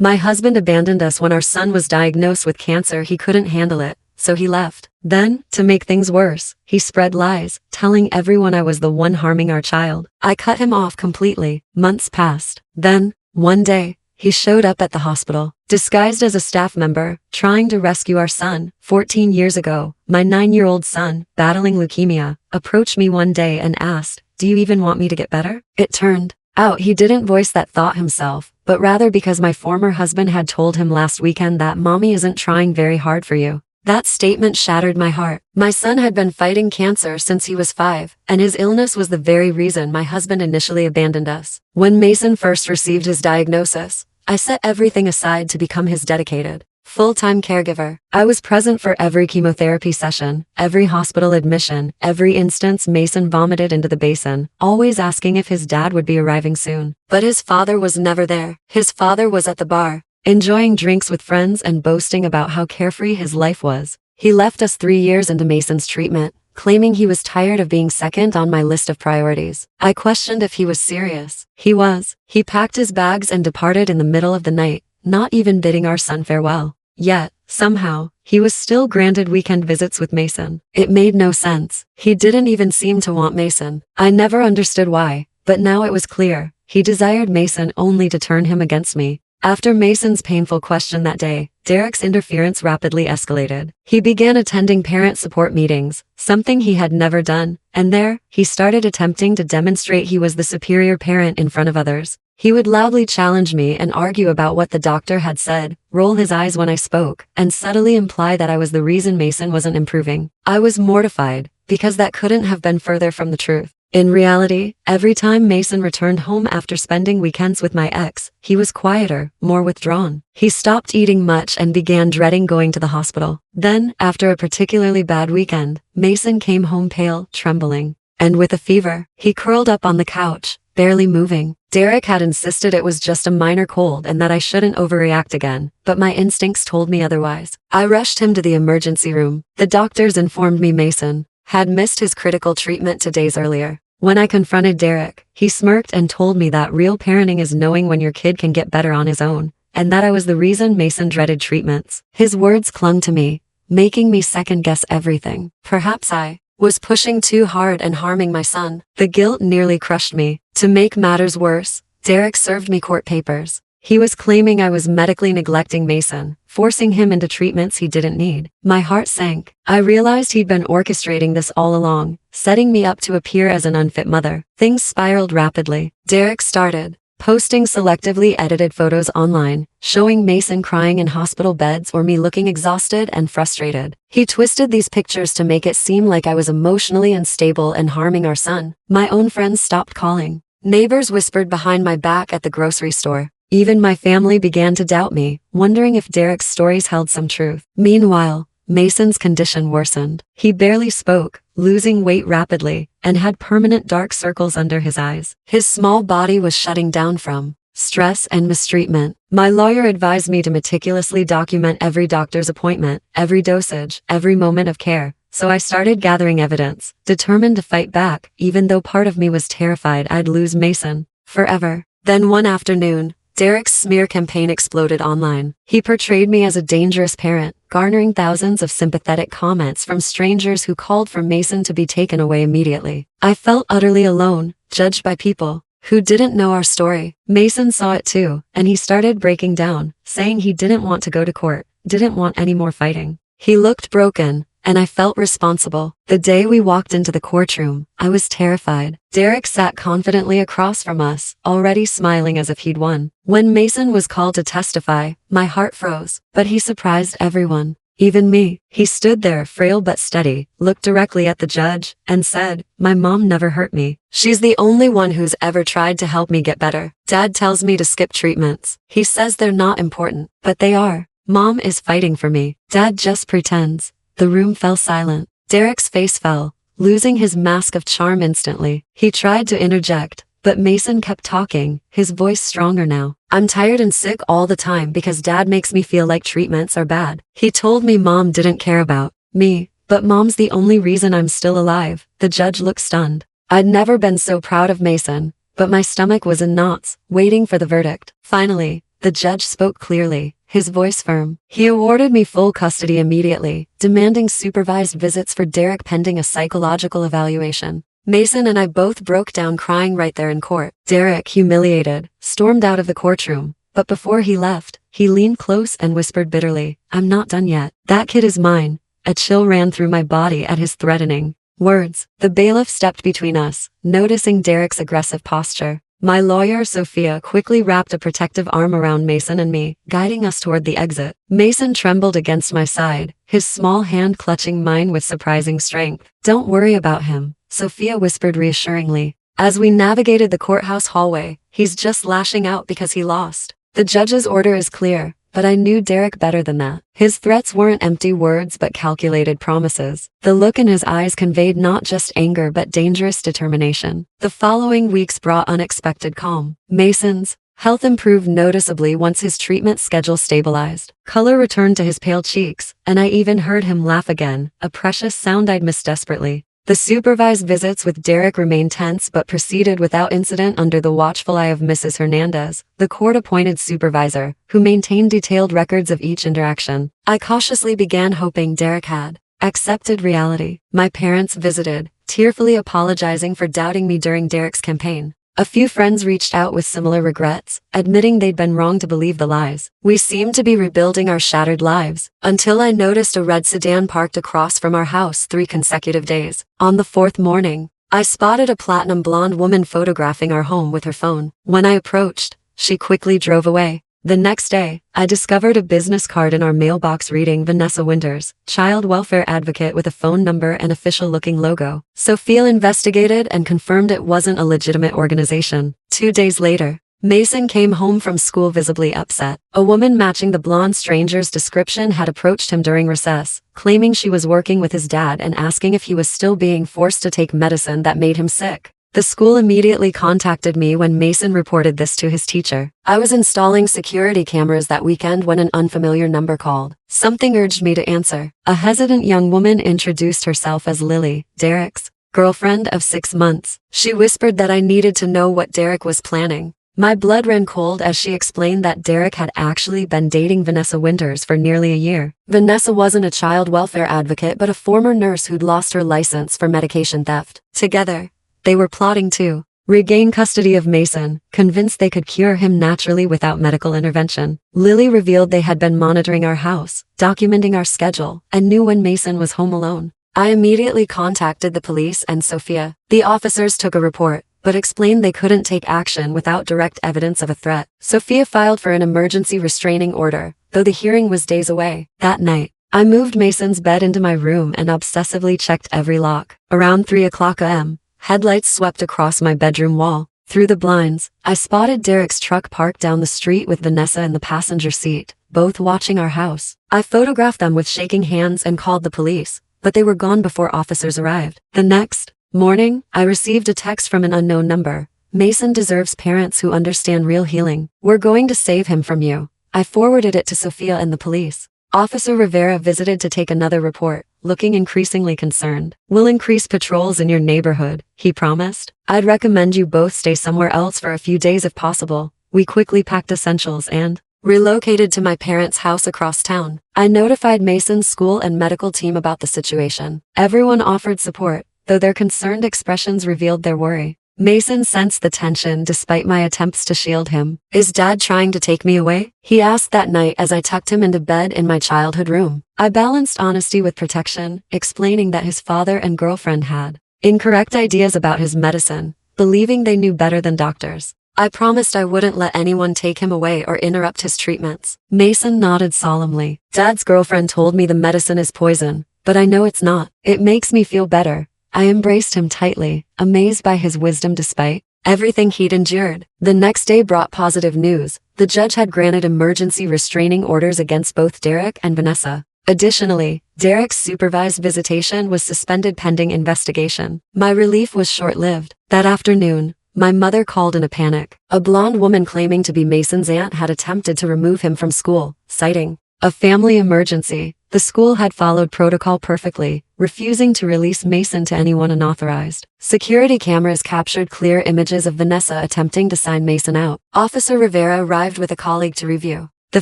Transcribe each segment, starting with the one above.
My husband abandoned us when our son was diagnosed with cancer. He couldn't handle it, so he left. Then, to make things worse, he spread lies, telling everyone I was the one harming our child. I cut him off completely. Months passed. Then, one day, he showed up at the hospital, disguised as a staff member, trying to rescue our son. 14 years ago, my 9-year-old son, battling leukemia, approached me one day and asked, "Do you even want me to get better?" It turned out he didn't voice that thought himself, but rather because my former husband had told him last weekend that mommy isn't trying very hard for you. That statement shattered my heart. My son had been fighting cancer since he was 5, and his illness was the very reason my husband initially abandoned us. When Mason first received his diagnosis, I set everything aside to become his dedicated, full-time caregiver. I was present for every chemotherapy session, every hospital admission, every instance Mason vomited into the basin, always asking if his dad would be arriving soon. But his father was never there. His father was at the bar, enjoying drinks with friends and boasting about how carefree his life was. He left us 3 years into Mason's treatment, claiming he was tired of being second on my list of priorities. I questioned if he was serious. He was. He packed his bags and departed in the middle of the night, not even bidding our son farewell. Yet, somehow, he was still granted weekend visits with Mason. It made no sense. He didn't even seem to want Mason. I never understood why, but now it was clear. He desired Mason only to turn him against me. After Mason's painful question that day, Derek's interference rapidly escalated. He began attending parent support meetings, something he had never done, and there, he started attempting to demonstrate he was the superior parent in front of others. He would loudly challenge me and argue about what the doctor had said, roll his eyes when I spoke, and subtly imply that I was the reason Mason wasn't improving. I was mortified, because that couldn't have been further from the truth. In reality, every time Mason returned home after spending weekends with my ex, he was quieter, more withdrawn. He stopped eating much and began dreading going to the hospital. Then, after a particularly bad weekend, Mason came home pale, trembling, and with a fever. He curled up on the couch, barely moving. Derek had insisted it was just a minor cold and that I shouldn't overreact again, but my instincts told me otherwise. I rushed him to the emergency room. The doctors informed me Mason had missed his critical treatment 2 days earlier. When I confronted Derek, he smirked and told me that real parenting is knowing when your kid can get better on his own, and that I was the reason Mason dreaded treatments. His words clung to me, making me second-guess everything. Perhaps I was pushing too hard and harming my son. The guilt nearly crushed me. To make matters worse, Derek served me court papers. He was claiming I was medically neglecting Mason, forcing him into treatments he didn't need. My heart sank. I realized he'd been orchestrating this all along, setting me up to appear as an unfit mother. Things spiraled rapidly. Derek started posting selectively edited photos online, showing Mason crying in hospital beds or me looking exhausted and frustrated. He twisted these pictures to make it seem like I was emotionally unstable and harming our son. My own friends stopped calling. Neighbors whispered behind my back at the grocery store. Even my family began to doubt me, wondering if Derek's stories held some truth. Meanwhile, Mason's condition worsened. He barely spoke, losing weight rapidly, and had permanent dark circles under his eyes. His small body was shutting down from stress and mistreatment. My lawyer advised me to meticulously document every doctor's appointment, every dosage, every moment of care. So I started gathering evidence, determined to fight back, even though part of me was terrified I'd lose Mason forever. Then one afternoon, Derek's smear campaign exploded online. He portrayed me as a dangerous parent, garnering thousands of sympathetic comments from strangers who called for Mason to be taken away immediately. I felt utterly alone, judged by people who didn't know our story. Mason saw it too, and he started breaking down, saying he didn't want to go to court, didn't want any more fighting. He looked broken, and I felt responsible. The day we walked into the courtroom, I was terrified. Derek sat confidently across from us, already smiling as if he'd won. When Mason was called to testify, my heart froze, but he surprised everyone, even me. He stood there, frail but steady, looked directly at the judge, and said, "My mom never hurt me. She's the only one who's ever tried to help me get better. Dad tells me to skip treatments. He says they're not important, but they are. Mom is fighting for me. Dad just pretends." The room fell silent. Derek's face fell, losing his mask of charm instantly. He tried to interject, but Mason kept talking, his voice stronger now. "I'm tired and sick all the time because Dad makes me feel like treatments are bad. He told me Mom didn't care about me, but Mom's the only reason I'm still alive." The judge looked stunned. I'd never been so proud of Mason, but my stomach was in knots, waiting for the verdict. Finally, The judge spoke clearly, his voice firm. He awarded me full custody immediately, demanding supervised visits for Derek pending a psychological evaluation. Mason and I both broke down crying right there in court. Derek, humiliated, stormed out of the courtroom, but before he left, he leaned close and whispered bitterly, "I'm not done yet. That kid is mine." A chill ran through my body at his threatening words. The bailiff stepped between us, noticing Derek's aggressive posture. My lawyer, Sophia, quickly wrapped a protective arm around Mason and me, guiding us toward the exit. Mason trembled against my side, his small hand clutching mine with surprising strength. "Don't worry about him," Sophia whispered reassuringly. As we navigated the courthouse hallway, "He's just lashing out because he lost. The judge's order is clear." But I knew Derek better than that. His threats weren't empty words but calculated promises. The look in his eyes conveyed not just anger but dangerous determination. The following weeks brought unexpected calm. Mason's health improved noticeably once his treatment schedule stabilized. Color returned to his pale cheeks, and I even heard him laugh again, a precious sound I'd missed desperately. The supervised visits with Derek remained tense but proceeded without incident under the watchful eye of Mrs. Hernandez, the court-appointed supervisor, who maintained detailed records of each interaction. I cautiously began hoping Derek had accepted reality. My parents visited, tearfully apologizing for doubting me during Derek's campaign. A few friends reached out with similar regrets, admitting they'd been wrong to believe the lies. We seemed to be rebuilding our shattered lives, until I noticed a red sedan parked across from our house 3 consecutive days. On the 4th morning, I spotted a platinum blonde woman photographing our home with her phone. When I approached, she quickly drove away. The next day, I discovered a business card in our mailbox reading Vanessa Winters, child welfare advocate, with a phone number and official-looking logo. Sophia investigated and confirmed it wasn't a legitimate organization. 2 days later, Mason came home from school visibly upset. A woman matching the blonde stranger's description had approached him during recess, claiming she was working with his dad and asking if he was still being forced to take medicine that made him sick. The school immediately contacted me when Mason reported this to his teacher. I was installing security cameras that weekend when an unfamiliar number called. Something urged me to answer. A hesitant young woman introduced herself as Lily, Derek's girlfriend of 6 months. She whispered that I needed to know what Derek was planning. My blood ran cold as she explained that Derek had actually been dating Vanessa Winters for nearly a year. Vanessa wasn't a child welfare advocate but a former nurse who'd lost her license for medication theft. Together, they were plotting to regain custody of Mason, convinced they could cure him naturally without medical intervention. Lily revealed they had been monitoring our house, documenting our schedule, and knew when Mason was home alone. I immediately contacted the police and Sophia. The officers took a report, but explained they couldn't take action without direct evidence of a threat. Sophia filed for an emergency restraining order, though the hearing was days away. That night, I moved Mason's bed into my room and obsessively checked every lock. Around 3 a.m., headlights swept across my bedroom wall. Through the blinds, I spotted Derek's truck parked down the street with Vanessa in the passenger seat, both watching our house. I photographed them with shaking hands and called the police, but they were gone before officers arrived. The next morning, I received a text from an unknown number. "Mason deserves parents who understand real healing. We're going to save him from you." I forwarded it to Sophia and the police. Officer Rivera visited to take another report, looking increasingly concerned. "We'll increase patrols in your neighborhood," he promised. "I'd recommend you both stay somewhere else for a few days if possible." We quickly packed essentials and relocated to my parents' house across town. I notified Mason's school and medical team about the situation. Everyone offered support, though their concerned expressions revealed their worry. Mason sensed the tension despite my attempts to shield him. "Is Dad trying to take me away?" he asked that night as I tucked him into bed in my childhood room. I balanced honesty with protection, explaining that his father and girlfriend had incorrect ideas about his medicine, believing they knew better than doctors. I promised I wouldn't let anyone take him away or interrupt his treatments. Mason nodded solemnly. "Dad's girlfriend told me the medicine is poison, but I know it's not. It makes me feel better." I embraced him tightly, amazed by his wisdom despite everything he'd endured. The next day brought positive news. The judge had granted emergency restraining orders against both Derek and Vanessa. Additionally, Derek's supervised visitation was suspended pending investigation. My relief was short-lived. That afternoon, my mother called in a panic. A blonde woman claiming to be Mason's aunt had attempted to remove him from school, citing a family emergency. The school had followed protocol perfectly, refusing to release Mason to anyone unauthorized. Security cameras captured clear images of Vanessa attempting to sign Mason out. Officer Rivera arrived with a colleague to review the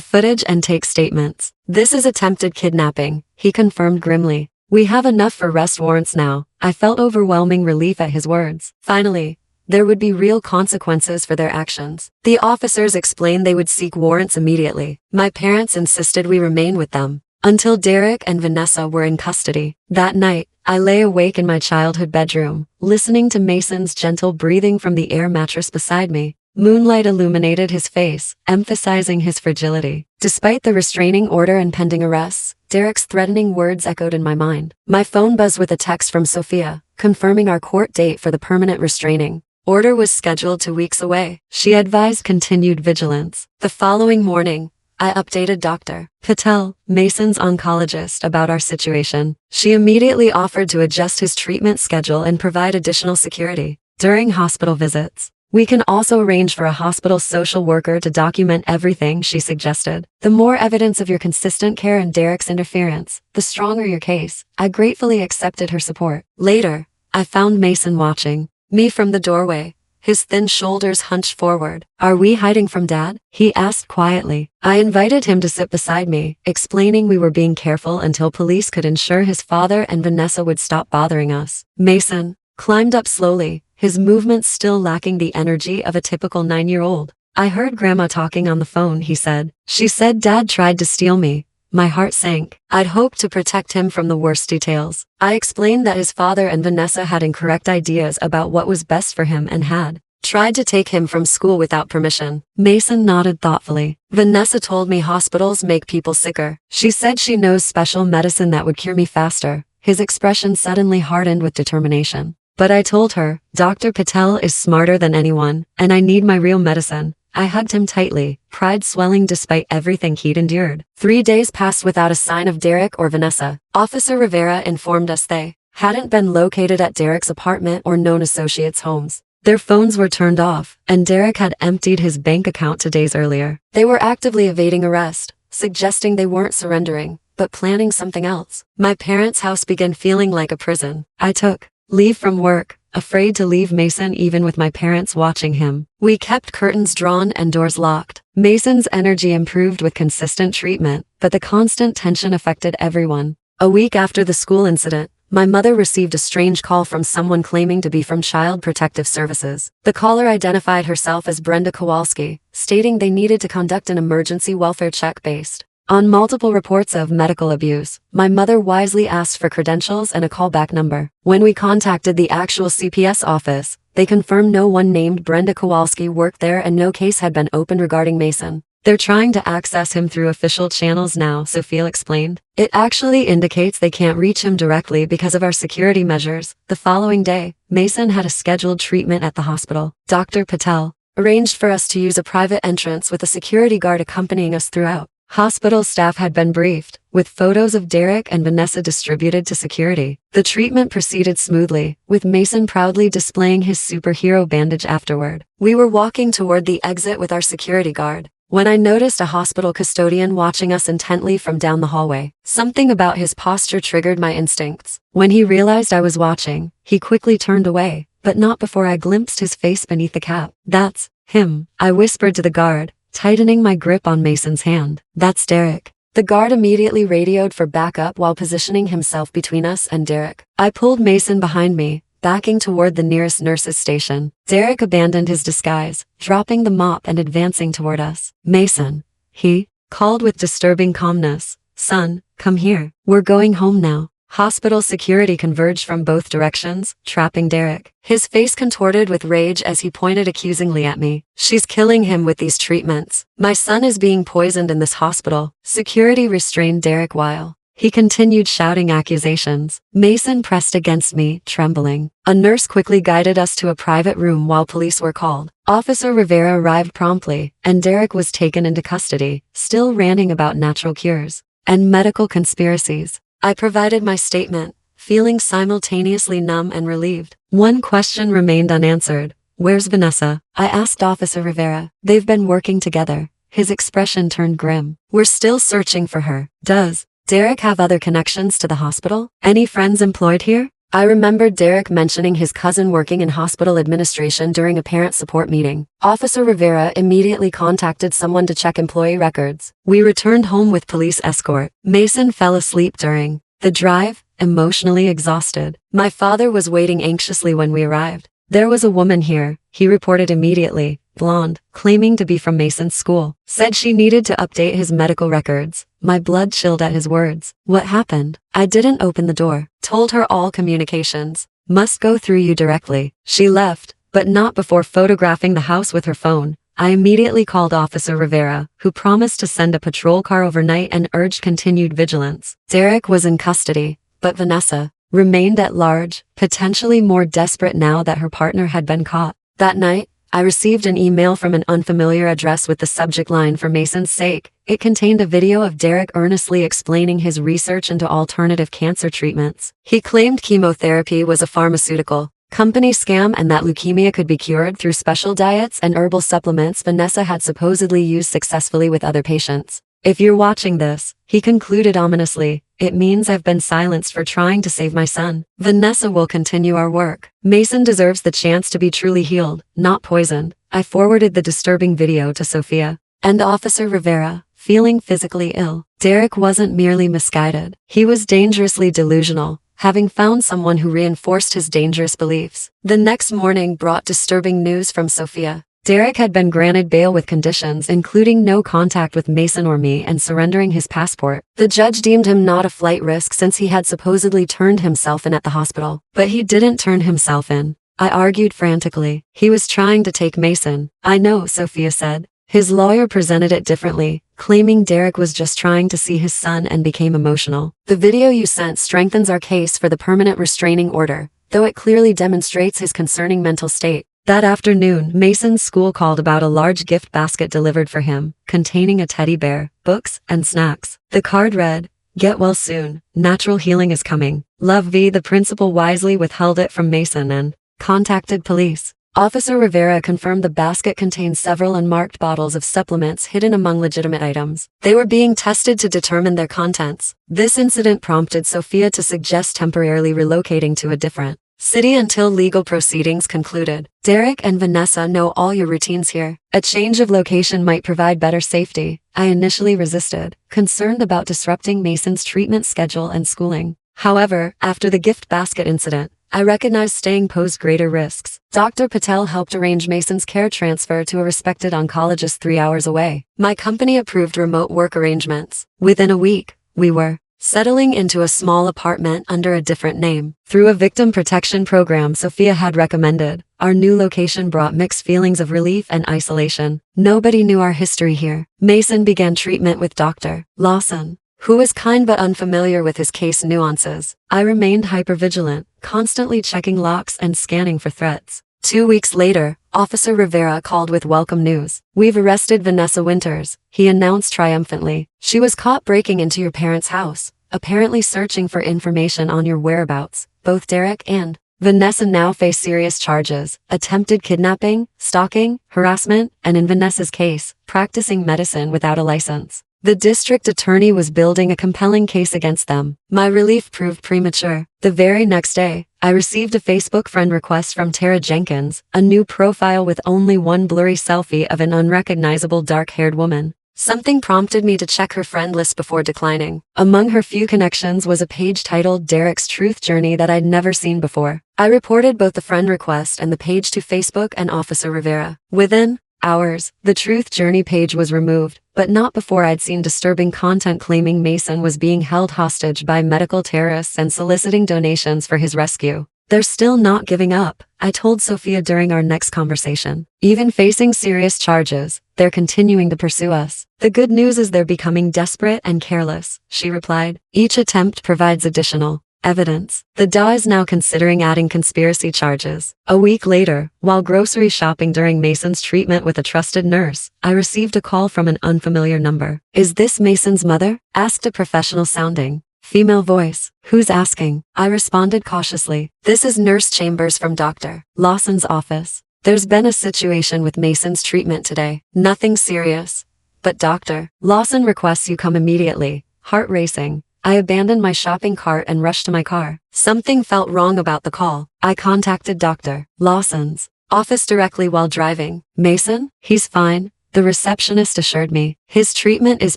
footage and take statements. "This is attempted kidnapping," he confirmed grimly. "We have enough for arrest warrants now." I felt overwhelming relief at his words. Finally, there would be real consequences for their actions. The officers explained they would seek warrants immediately. My parents insisted we remain with them until Derek and Vanessa were in custody. That night, I lay awake in my childhood bedroom, listening to Mason's gentle breathing from the air mattress beside me. Moonlight illuminated his face, emphasizing his fragility. Despite the restraining order and pending arrests, Derek's threatening words echoed in my mind. My phone buzzed with a text from Sophia, confirming our court date for the permanent restraining order was scheduled 2 weeks away. She advised continued vigilance. The following morning, I updated Dr. Patel, Mason's oncologist, about our situation. She immediately offered to adjust his treatment schedule and provide additional security during hospital visits. We can also arrange for a hospital social worker to document everything, she suggested. The more evidence of your consistent care and Derek's interference, the stronger your case. I gratefully accepted her support. Later, I found Mason watching me from the doorway, his thin shoulders hunched forward. "Are we hiding from Dad?" he asked quietly. I invited him to sit beside me, explaining we were being careful until police could ensure his father and Vanessa would stop bothering us. Mason climbed up slowly, his movements still lacking the energy of a typical 9-year-old. "I heard Grandma talking on the phone," he said. "She said Dad tried to steal me." My heart sank. I'd hoped to protect him from the worst details. I explained that his father and Vanessa had incorrect ideas about what was best for him and had tried to take him from school without permission. Mason nodded thoughtfully. "Vanessa told me hospitals make people sicker. She said she knows special medicine that would cure me faster." His expression suddenly hardened with determination. "But I told her, Dr. Patel is smarter than anyone, and I need my real medicine." I hugged him tightly, pride swelling despite everything he'd endured. 3 days passed without a sign of Derek or Vanessa. Officer Rivera informed us they hadn't been located at Derek's apartment or known associates' homes. Their phones were turned off, and Derek had emptied his bank account 2 days earlier. They were actively evading arrest, suggesting they weren't surrendering, but planning something else. My parents' house began feeling like a prison. I took leave from work, afraid to leave Mason even with my parents watching him. We kept curtains drawn and doors locked. Mason's energy improved with consistent treatment, but the constant tension affected everyone. A week after the school incident, my mother received a strange call from someone claiming to be from Child Protective Services. The caller identified herself as Brenda Kowalski, stating they needed to conduct an emergency welfare check based on multiple reports of medical abuse. My mother wisely asked for credentials and a callback number. When we contacted the actual CPS office, they confirmed no one named Brenda Kowalski worked there and no case had been opened regarding Mason. "They're trying to access him through official channels now," Sophia explained. "It actually indicates they can't reach him directly because of our security measures." The following day, Mason had a scheduled treatment at the hospital. Dr. Patel arranged for us to use a private entrance with a security guard accompanying us throughout. Hospital staff had been briefed, with photos of Derek and Vanessa distributed to security. The treatment proceeded smoothly, with Mason proudly displaying his superhero bandage afterward. We were walking toward the exit with our security guard when I noticed a hospital custodian watching us intently from down the hallway. Something about his posture triggered my instincts. When he realized I was watching, he quickly turned away, but not before I glimpsed his face beneath the cap. "That's him," I whispered to the guard, tightening my grip on Mason's hand. "That's Derek." The guard immediately radioed for backup while positioning himself between us and Derek. I pulled Mason behind me, backing toward the nearest nurse's station. Derek abandoned his disguise, dropping the mop and advancing toward us. "Mason," he called with disturbing calmness. "Son, come here. We're going home now." Hospital security converged from both directions, trapping Derek. His face contorted with rage as he pointed accusingly at me. "She's killing him with these treatments. My son is being poisoned in this hospital." Security restrained Derek while he continued shouting accusations. Mason pressed against me, trembling. A nurse quickly guided us to a private room while police were called. Officer Rivera arrived promptly, and Derek was taken into custody, still ranting about natural cures and medical conspiracies. I provided my statement, feeling simultaneously numb and relieved. One question remained unanswered. "Where's Vanessa?" I asked Officer Rivera. "They've been working together." His expression turned grim. "We're still searching for her." "Does Derek have other connections to the hospital? Any friends employed here? I remembered Derek mentioning his cousin working in hospital administration during a parent support meeting. Officer Rivera immediately contacted someone to check employee records. We returned home with police escort. Mason fell asleep during the drive, emotionally exhausted. My father was waiting anxiously when we arrived. There was a woman here, he reported immediately, blonde, claiming to be from Mason's school. Said she needed to update his medical records. My blood chilled at his words. What happened? I didn't open the door. Told her all communications must go through you directly. She left, but not before photographing the house with her phone. I immediately called Officer Rivera, who promised to send a patrol car overnight and urged continued vigilance. Derek was in custody, but Vanessa remained at large, potentially more desperate now that her partner had been caught. That night, I received an email from an unfamiliar address with the subject line "For Mason's sake." It contained a video of Derek earnestly explaining his research into alternative cancer treatments. He claimed chemotherapy was a pharmaceutical company scam and that leukemia could be cured through special diets and herbal supplements Vanessa had supposedly used successfully with other patients. If you're watching this, he concluded ominously, it means I've been silenced for trying to save my son. Vanessa will continue our work. Mason deserves the chance to be truly healed, not poisoned. I forwarded the disturbing video to Sophia and Officer Rivera, feeling physically ill. Derek wasn't merely misguided. He was dangerously delusional, having found someone who reinforced his dangerous beliefs. The next morning brought disturbing news from Sophia. Derek had been granted bail with conditions including no contact with Mason or me and surrendering his passport. The judge deemed him not a flight risk since he had supposedly turned himself in at the hospital. But he didn't turn himself in. I argued frantically. He was trying to take Mason. I know, Sophia said. His lawyer presented it differently, claiming Derek was just trying to see his son and became emotional. The video you sent strengthens our case for the permanent restraining order, though it clearly demonstrates his concerning mental state. That afternoon, Mason's school called about a large gift basket delivered for him, containing a teddy bear, books, and snacks. The card read, "Get well soon. Natural healing is coming. Love V." The principal wisely withheld it from Mason and contacted police. Officer Rivera confirmed the basket contained several unmarked bottles of supplements hidden among legitimate items. They were being tested to determine their contents. This incident prompted Sophia to suggest temporarily relocating to a different city until legal proceedings concluded. Derek and Vanessa know all your routines here. A change of location might provide better safety. I initially resisted, concerned about disrupting Mason's treatment schedule and schooling. However, after the gift basket incident, I recognized staying posed greater risks. Dr. Patel helped arrange Mason's care transfer to a respected oncologist 3 hours away. My company approved remote work arrangements. Within a week, we were settling into a small apartment under a different name. Through a victim protection program Sophia had recommended, our new location brought mixed feelings of relief and isolation. Nobody knew our history here. Mason began treatment with Dr. Lawson, who was kind but unfamiliar with his case nuances. I remained hypervigilant, constantly checking locks and scanning for threats. 2 weeks later, Officer Rivera called with welcome news. "We've arrested Vanessa Winters," he announced triumphantly. "She was caught breaking into your parents' house, apparently searching for information on your whereabouts." Both Derek and Vanessa now face serious charges: attempted kidnapping, stalking, harassment, and in Vanessa's case, practicing medicine without a license. The district attorney was building a compelling case against them. My relief proved premature. The very next day, I received a Facebook friend request from Tara Jenkins, a new profile with only one blurry selfie of an unrecognizable dark-haired woman. Something prompted me to check her friend list before declining. Among her few connections was a page titled Derek's Truth Journey that I'd never seen before. I reported both the friend request and the page to Facebook and Officer Rivera. Within hours, the Truth Journey page was removed, but not before I'd seen disturbing content claiming Mason was being held hostage by medical terrorists and soliciting donations for his rescue. "They're still not giving up," I told Sophia during our next conversation. "Even facing serious charges, they're continuing to pursue us. The good news is they're becoming desperate and careless," she replied. "Each attempt provides additional evidence. The DA is now considering adding conspiracy charges." A week later, while grocery shopping during Mason's treatment with a trusted nurse, I received a call from an unfamiliar number. "Is this Mason's mother?" asked a professional-sounding female voice. "Who's asking?" I responded cautiously. "This is Nurse Chambers from Dr. Lawson's office. There's been a situation with Mason's treatment today. Nothing serious, but Dr. Lawson requests you come immediately." Heart racing, I abandoned my shopping cart and rushed to my car. Something felt wrong about the call. I contacted Dr. Lawson's office directly while driving. Mason? He's fine, the receptionist assured me. His treatment is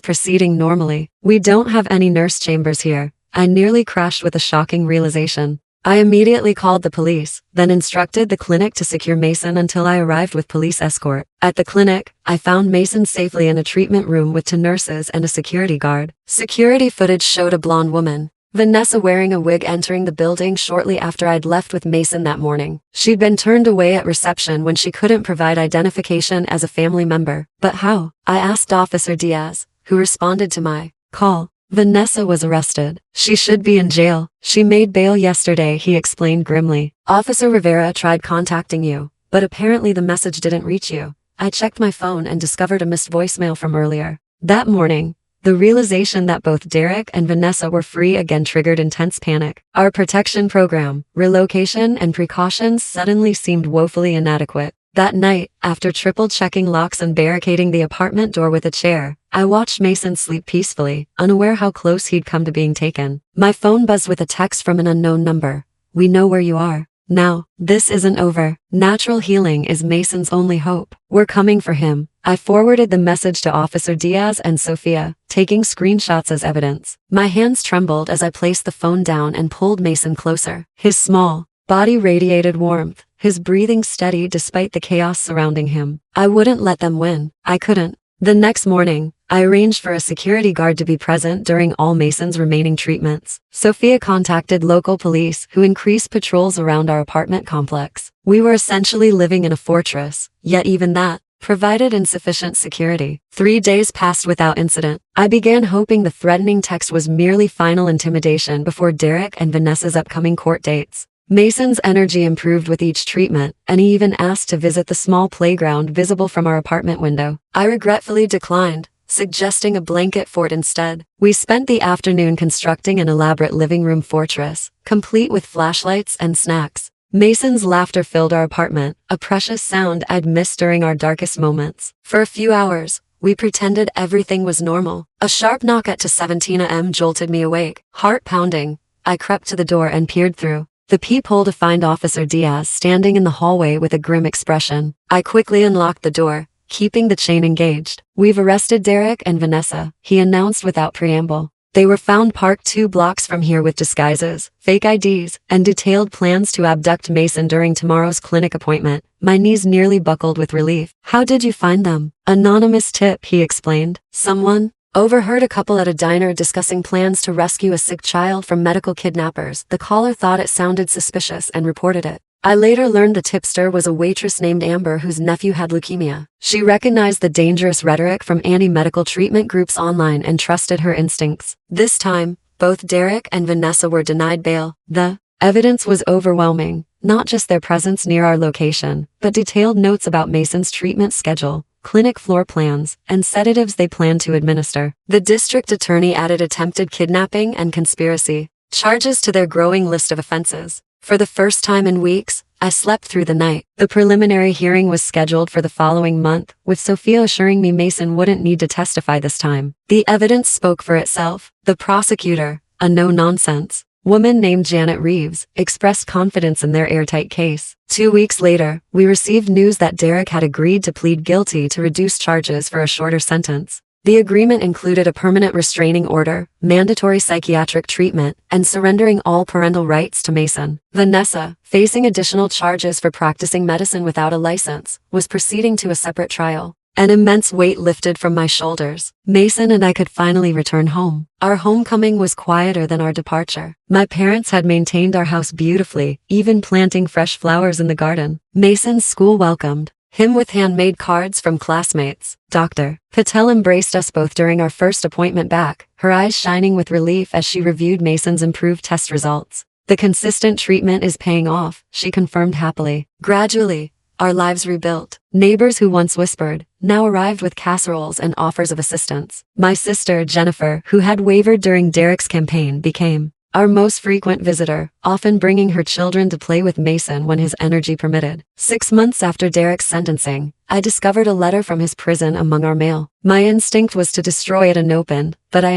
proceeding normally. We don't have any nurse chambers here. I nearly crashed with a shocking realization. I immediately called the police, then instructed the clinic to secure Mason until I arrived with police escort. At the clinic, I found Mason safely in a treatment room with 2 nurses and a security guard. Security footage showed a blonde woman, Vanessa, wearing a wig entering the building shortly after I'd left with Mason that morning. She'd been turned away at reception when she couldn't provide identification as a family member. But how? I asked Officer Diaz, who responded to my call. Vanessa was arrested. She should be in jail. She made bail yesterday, he explained grimly. Officer Rivera tried contacting you, but apparently the message didn't reach you. I checked my phone and discovered a missed voicemail from earlier. That morning, the realization that both Derek and Vanessa were free again triggered intense panic. Our protection program, relocation, and precautions suddenly seemed woefully inadequate. That night, after triple-checking locks and barricading the apartment door with a chair, I watched Mason sleep peacefully, unaware how close he'd come to being taken. My phone buzzed with a text from an unknown number. We know where you are. Now, this isn't over. Natural healing is Mason's only hope. We're coming for him. I forwarded the message to Officer Diaz and Sophia, taking screenshots as evidence. My hands trembled as I placed the phone down and pulled Mason closer. His small body radiated warmth, his breathing steady despite the chaos surrounding him. I wouldn't let them win. I couldn't. The next morning, I arranged for a security guard to be present during all Mason's remaining treatments. Sophia contacted local police, who increased patrols around our apartment complex. We were essentially living in a fortress, yet even that provided insufficient security. 3 days passed without incident. I began hoping the threatening text was merely final intimidation before Derek and Vanessa's upcoming court dates. Mason's energy improved with each treatment, and he even asked to visit the small playground visible from our apartment window. I regretfully declined, suggesting a blanket fort instead. We spent the afternoon constructing an elaborate living room fortress, complete with flashlights and snacks. Mason's laughter filled our apartment, a precious sound I'd missed during our darkest moments. For a few hours, we pretended everything was normal. A sharp knock at 2:17 a.m. jolted me awake, heart pounding. I crept to the door and peered through the peephole to find Officer Diaz standing in the hallway with a grim expression. I quickly unlocked the door, keeping the chain engaged. We've arrested Derek and Vanessa, he announced without preamble. They were found parked 2 blocks from here with disguises, fake IDs, and detailed plans to abduct Mason during tomorrow's clinic appointment. My knees nearly buckled with relief. How did you find them? Anonymous tip, he explained. Someone overheard a couple at a diner discussing plans to rescue a sick child from medical kidnappers. The caller thought it sounded suspicious and reported it. I later learned the tipster was a waitress named Amber whose nephew had leukemia. She recognized the dangerous rhetoric from anti-medical treatment groups online and trusted her instincts. This time, both Derek and Vanessa were denied bail. The evidence was overwhelming, not just their presence near our location, but detailed notes about Mason's treatment schedule, clinic floor plans, and sedatives they planned to administer. The district attorney added attempted kidnapping and conspiracy charges to their growing list of offenses. For the first time in weeks, I slept through the night. The preliminary hearing was scheduled for the following month, with Sophia assuring me Mason wouldn't need to testify this time. The evidence spoke for itself. The prosecutor, a no-nonsense woman named Janet Reeves, expressed confidence in their airtight case. 2 weeks later, we received news that Derek had agreed to plead guilty to reduce charges for a shorter sentence. The agreement included a permanent restraining order, mandatory psychiatric treatment, and surrendering all parental rights to Mason. Vanessa, facing additional charges for practicing medicine without a license, was proceeding to a separate trial. An immense weight lifted from my shoulders. Mason and I could finally return home. Our homecoming was quieter than our departure. My parents had maintained our house beautifully, even planting fresh flowers in the garden. Mason's school welcomed him with handmade cards from classmates. Dr. Patel embraced us both during our first appointment back, her eyes shining with relief as she reviewed Mason's improved test results. The consistent treatment is paying off, she confirmed happily. Gradually, our lives rebuilt. Neighbors who once whispered, now arrived with casseroles and offers of assistance. My sister, Jennifer, who had wavered during Derek's campaign, became our most frequent visitor, often bringing her children to play with Mason when his energy permitted. 6 months after Derek's sentencing, I discovered a letter from his prison among our mail. My instinct was to destroy it unopened, but I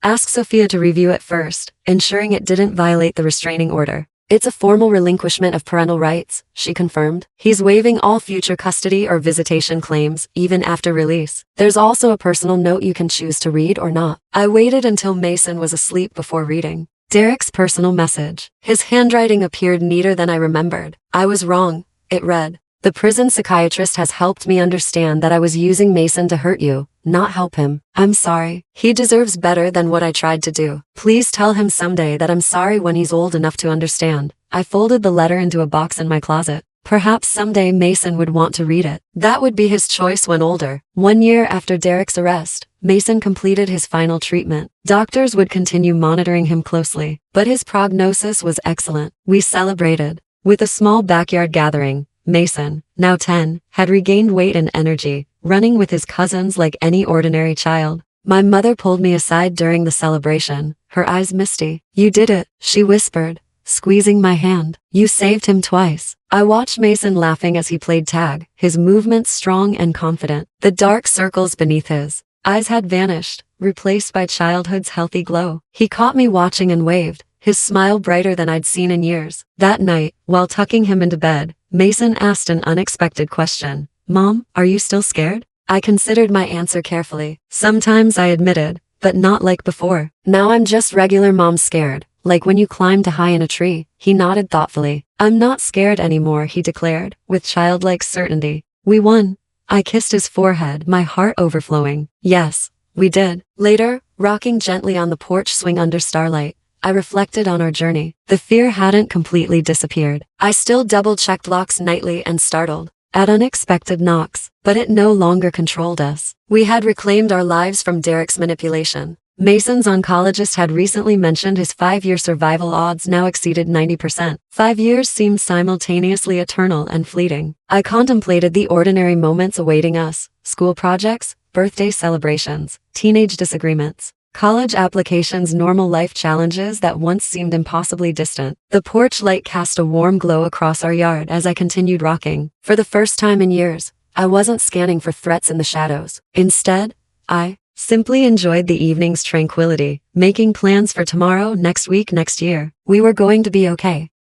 Ask Sophia to review it first, ensuring it didn't violate the restraining order. It's a formal relinquishment of parental rights, she confirmed. He's waiving all future custody or visitation claims, even after release. There's also a personal note you can choose to read or not. I waited until Mason was asleep before reading Derek's personal message. His handwriting appeared neater than I remembered. I was wrong. It read, "The prison psychiatrist has helped me understand that I was using Mason to hurt you, not help him. I'm sorry. He deserves better than what I tried to do. Please tell him someday that I'm sorry when he's old enough to understand." I folded the letter into a box in my closet. Perhaps someday Mason would want to read it. That would be his choice when older. 1 year after Derek's arrest, Mason completed his final treatment. Doctors would continue monitoring him closely, but his prognosis was excellent. We celebrated with a small backyard gathering. Mason, now 10, had regained weight and energy, running with his cousins like any ordinary child. My mother pulled me aside during the celebration, her eyes misty. "You did it," she whispered, squeezing my hand. "You saved him twice." I watched Mason laughing as he played tag, his movements strong and confident. The dark circles beneath his eyes had vanished, replaced by childhood's healthy glow. He caught me watching and waved, his smile brighter than I'd seen in years. That night, while tucking him into bed, Mason asked an unexpected question. "Mom, are you still scared?" I considered my answer carefully. "Sometimes," I admitted, "but not like before. Now I'm just regular mom scared, like when you climbed high in a tree." He nodded thoughtfully. "I'm not scared anymore," he declared, with childlike certainty. "We won." I kissed his forehead, my heart overflowing. "Yes, we did." Later, rocking gently on the porch swing under starlight, I reflected on our journey. The fear hadn't completely disappeared. I still double-checked locks nightly and startled at unexpected knocks, but it no longer controlled us. We had reclaimed our lives from Derek's manipulation. Mason's oncologist had recently mentioned his 5-year survival odds now exceeded 90%. 5 years seemed simultaneously eternal and fleeting. I contemplated the ordinary moments awaiting us: school projects, birthday celebrations, teenage disagreements, college applications, normal life challenges that once seemed impossibly distant. The porch light cast a warm glow across our yard as I continued rocking. For the first time in years, I wasn't scanning for threats in the shadows. Instead, I simply enjoyed the evening's tranquility, making plans for tomorrow, next week, next year. We were going to be okay.